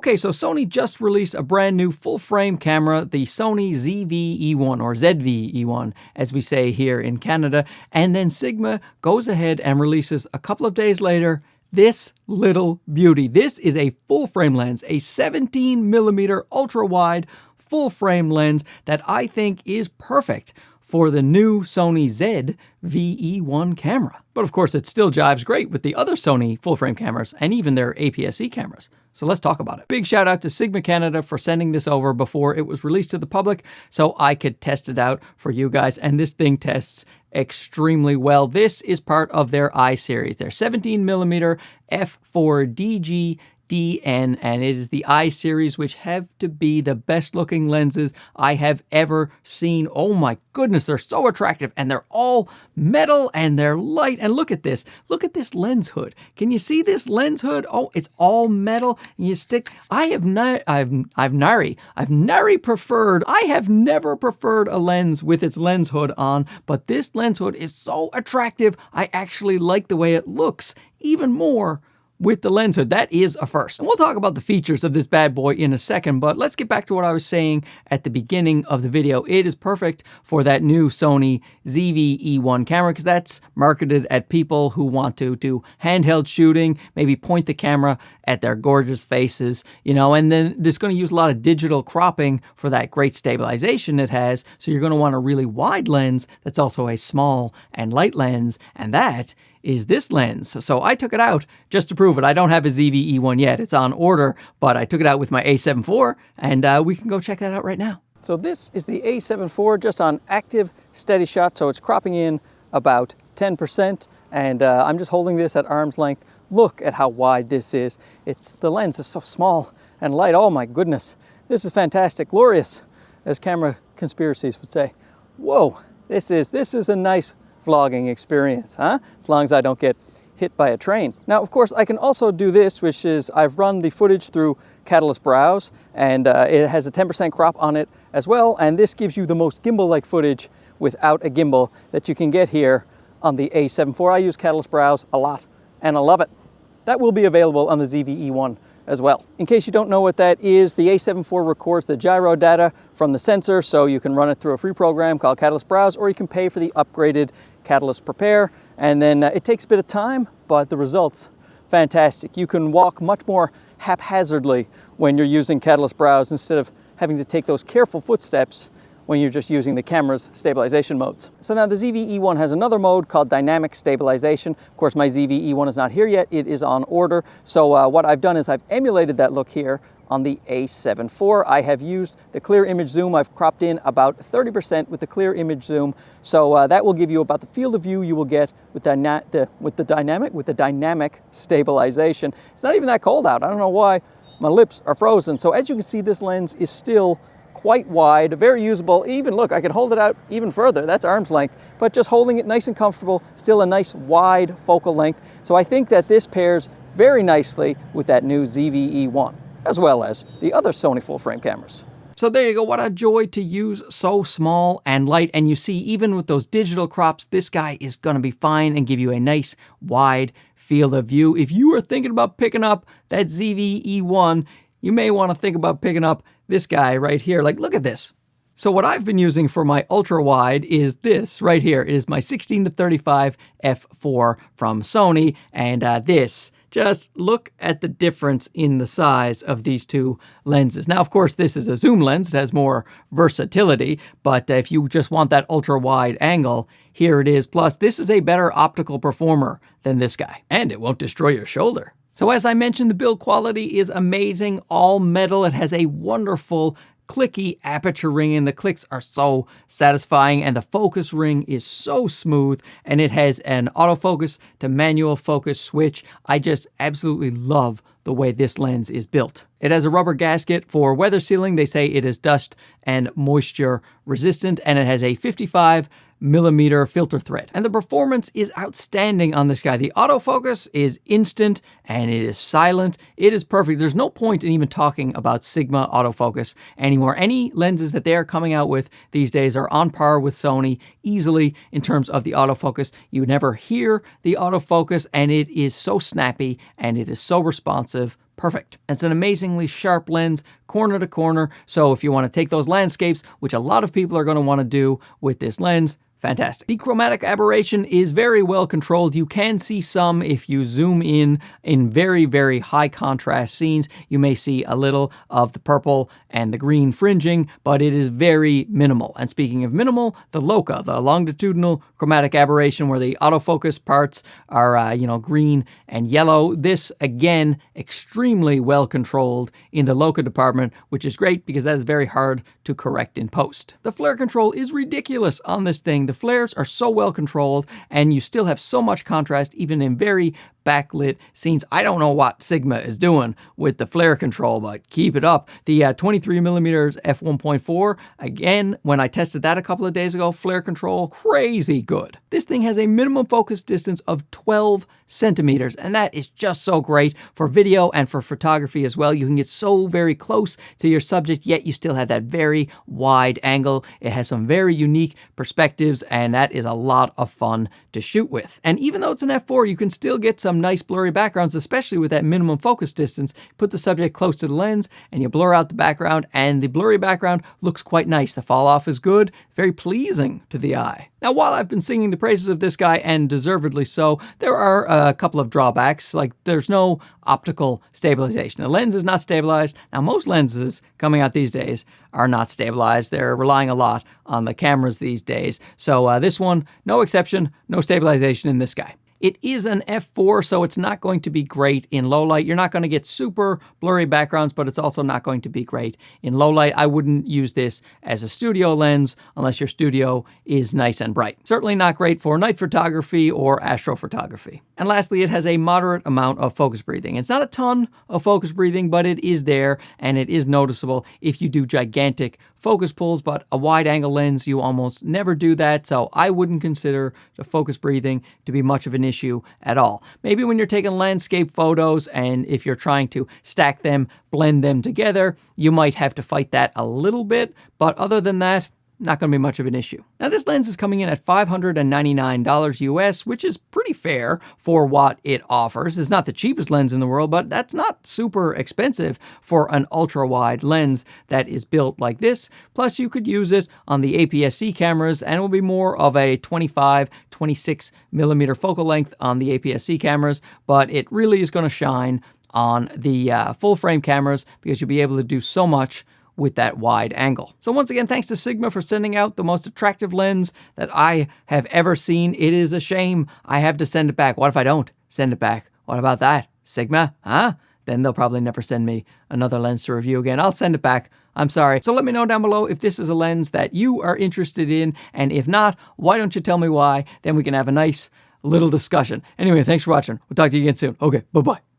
Okay, so Sony just released a brand new full-frame camera, the Sony ZV-E1, or ZV-E1, as we say here in Canada, and then Sigma goes ahead and releases a couple of days later this little beauty. This is a full-frame lens, a 17mm ultra-wide full-frame lens that I think is perfect for the new Sony ZV-E1 camera. But of course, it still jives great with the other Sony full-frame cameras and even their APS-C cameras. So let's talk about it. Big shout out to Sigma Canada for sending this over before it was released to the public so I could test it out for you guys. And this thing tests extremely well. This is part of their I series, their 17mm f4DG DN, and it is the I series, which have to be the best looking lenses I have ever seen. Oh my goodness, they're so attractive, and they're all metal and they're light. And look at this lens hood. Can you see this lens hood? Oh, it's all metal. And you stick. I have never preferred a lens with its lens hood on, but this lens hood is so attractive. I actually like the way it looks even more with the lens hood. That is a first. And we'll talk about the features of this bad boy in a second, but let's get back to what I was saying at the beginning of the video. It is perfect for that new Sony ZV-E1 camera because that's marketed at people who want to do handheld shooting, maybe point the camera at their gorgeous faces, you know, and then it's going to use a lot of digital cropping for that great stabilization it has. So you're going to want a really wide lens that's also a small and light lens, and that is this lens. So I took it out just to prove it. I don't have a ZV-E1 yet. It's on order, but I took it out with my A7IV, and we can go check that out right now. So this is the A7IV just on active steady shot. So it's cropping in about 10%, and I'm just holding this at arm's length. Look at how wide this is. The lens is so small and light. Oh my goodness. This is fantastic. Glorious, as camera conspiracies would say. Whoa, this is a nice vlogging experience, huh? As long as I don't get hit by a train. Now, of course, I can also do this, which is I've run the footage through Catalyst Browse, and it has a 10% crop on it as well, and this gives you the most gimbal-like footage without a gimbal that you can get here on the A7IV. I use Catalyst Browse a lot, and I love it. That will be available on the ZV-E1 as well. In case you don't know what that is, the A7IV records the gyro data from the sensor, so you can run it through a free program called Catalyst Browse, or you can pay for the upgraded Catalyst Prepare, and then it takes a bit of time, but the results, fantastic. You can walk much more haphazardly when you're using Catalyst Browse instead of having to take those careful footsteps when you're just using the camera's stabilization modes. So now the ZV-E1 has another mode called dynamic stabilization. Of course, my ZV-E1 is not here yet. It is on order. So what I've done is I've emulated that look here on the A7IV. I have used the clear image zoom. I've cropped in about 30% with the clear image zoom. So that will give you about the field of view you will get with the dynamic stabilization. It's not even that cold out. I don't know why my lips are frozen. So as you can see, this lens is still quite wide, very usable. Even look, I could hold it out even further. That's arm's length, but just holding it nice and comfortable, still a nice wide focal length. So I think that this pairs very nicely with that new ZV-E1, as well as the other Sony full-frame cameras. So there you go. What a joy to use, so small and light. And you see, even with those digital crops, this guy is going to be fine and give you a nice wide field of view. If you are thinking about picking up that ZV-E1, you may want to think about picking up this guy right here. Like, look at this. So what I've been using for my ultra wide is this right here. It is my 16-35 f4 from Sony, and this. Just look at the difference in the size of these two lenses. Now, of course, this is a zoom lens. It has more versatility, but if you just want that ultra wide angle, here it is. Plus, this is a better optical performer than this guy, and it won't destroy your shoulder. So as I mentioned, the build quality is amazing, all metal. It has a wonderful clicky aperture ring, and the clicks are so satisfying, and the focus ring is so smooth, and it has an autofocus to manual focus switch. I just absolutely love the way this lens is built. It has a rubber gasket for weather sealing. They say it is dust and moisture resistant, and it has a 55mm filter thread. And the performance is outstanding on this guy. The autofocus is instant and it is silent. It is perfect. There's no point in even talking about Sigma autofocus anymore. Any lenses that they are coming out with these days are on par with Sony easily in terms of the autofocus. You never hear the autofocus, and it is so snappy and it is so responsive. perfect. It's an amazingly sharp lens, corner to corner, so if you want to take those landscapes, which a lot of people are going to want to do with this lens, fantastic. The chromatic aberration is very well controlled. You can see some if you zoom in very, very high contrast scenes. You may see a little of the purple and the green fringing, but it is very minimal. And speaking of minimal, the loca, the longitudinal chromatic aberration where the autofocus parts are, green and yellow. This, again, extremely well controlled in the loca department, which is great because that is very hard to correct in post. The flare control is ridiculous on this thing. The flares are so well controlled and you still have so much contrast even in very backlit scenes. I don't know what Sigma is doing with the flare control, but keep it up. The 23mm f1.4, again, when I tested that a couple of days ago, flare control, crazy good. This thing has a minimum focus distance of 12 centimeters, and that is just so great for video and for photography as well. You can get so very close to your subject, yet you still have that very wide angle. It has some very unique perspectives, and that is a lot of fun to shoot with. And even though it's an f4, you can still get some nice blurry backgrounds, especially with that minimum focus distance. Put the subject close to the lens and you blur out the background, and the blurry background looks quite nice. The fall off is good, very pleasing to the eye. Now, while I've been singing the praises of this guy, and deservedly so, there are a couple of drawbacks, like there's no optical stabilization. The lens is not stabilized. Now, most lenses coming out these days are not stabilized. They're relying a lot on the cameras these days. So this one, no exception, no stabilization in this guy. It is an f4, so it's not going to be great in low light. You're not going to get super blurry backgrounds, but it's also not going to be great in low light. I wouldn't use this as a studio lens unless your studio is nice and bright. Certainly not great for night photography or astrophotography. And lastly, it has a moderate amount of focus breathing. It's not a ton of focus breathing, but it is there, and it is noticeable if you do gigantic focus pulls, but a wide angle lens, you almost never do that, so I wouldn't consider the focus breathing to be much of an issue at all. Maybe when you're taking landscape photos and if you're trying to stack them, blend them together, you might have to fight that a little bit, but other than that, not going to be much of an issue. Now, this lens is coming in at $599 US, which is pretty fair for what it offers. It's not the cheapest lens in the world, but that's not super expensive for an ultra-wide lens that is built like this. Plus, you could use it on the APS-C cameras, and it will be more of a 25, 26 millimeter focal length on the APS-C cameras, but it really is going to shine on the full-frame cameras because you'll be able to do so much with that wide angle. So once again, thanks to Sigma for sending out the most attractive lens that I have ever seen. It is a shame I have to send it back. What if I don't send it back? What about that? Sigma, huh? Then they'll probably never send me another lens to review again. I'll send it back. I'm sorry. So let me know down below if this is a lens that you are interested in, and if not, why don't you tell me why? Then we can have a nice little discussion. Anyway, thanks for watching. We'll talk to you again soon. Okay, bye-bye.